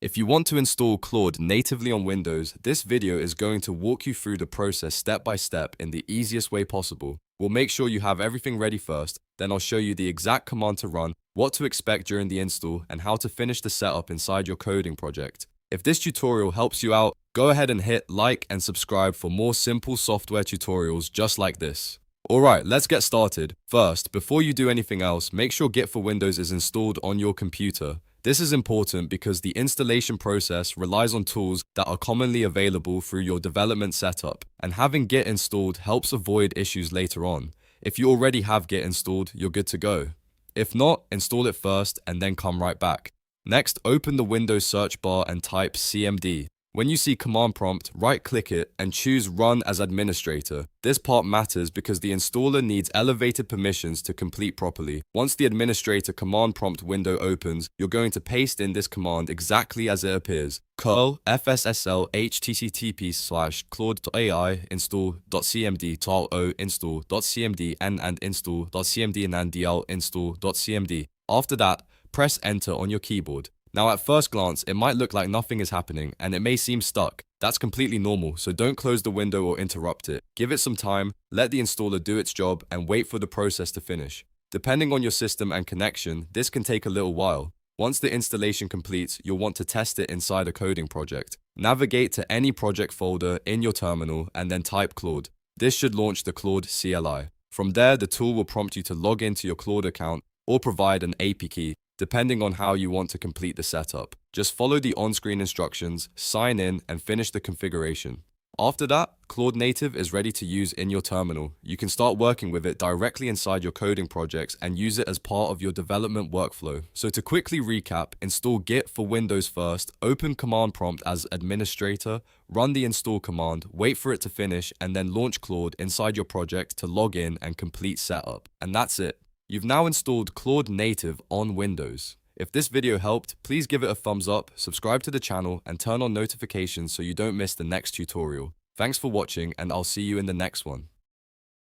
If you want to install Claude natively on Windows, this video is going to walk you through the process step by step in the easiest way possible. We'll make sure you have everything ready first, then I'll show you the exact command to run, what to expect during the install, and how to finish the setup inside your coding project. If this tutorial helps you out, go ahead and hit like and subscribe for more simple software tutorials just like this. Alright, let's get started. First, before you do anything else, make sure Git for Windows is installed on your computer. This is important because the installation process relies on tools that are commonly available through your development setup, and having Git installed helps avoid issues later on. If you already have Git installed, you're good to go. If not, install it first and then come right back. Next, open the Windows search bar and type cmd. When you see command prompt, right-click it and choose Run as Administrator. This part matters because the installer needs elevated permissions to complete properly. Once the administrator command prompt window opens, you're going to paste in this command exactly as it appears. curl fssl http:/claude.ai install.cmd tal install.cmd and install.cmd and dl install.cmd. After that, press enter on your keyboard. Now at first glance, it might look like nothing is happening and it may seem stuck. That's completely normal, so don't close the window or interrupt it. Give it some time, let the installer do its job, and wait for the process to finish. Depending on your system and connection, this can take a little while. Once the installation completes, you'll want to test it inside a coding project. Navigate to any project folder in your terminal and then type Claude. This should launch the Claude CLI. From there, the tool will prompt you to log into your Claude account or provide an API key, depending on how you want to complete the setup. Just follow the on-screen instructions, sign in, and finish the configuration. After that, Claude Native is ready to use in your terminal. You can start working with it directly inside your coding projects and use it as part of your development workflow. So to quickly recap, install Git for Windows first, open command prompt as administrator, run the install command, wait for it to finish, and then launch Claude inside your project to log in and complete setup. And that's it. You've now installed Claude Native on Windows. If this video helped, please give it a thumbs up, subscribe to the channel, and turn on notifications so you don't miss the next tutorial. Thanks for watching, and I'll see you in the next one.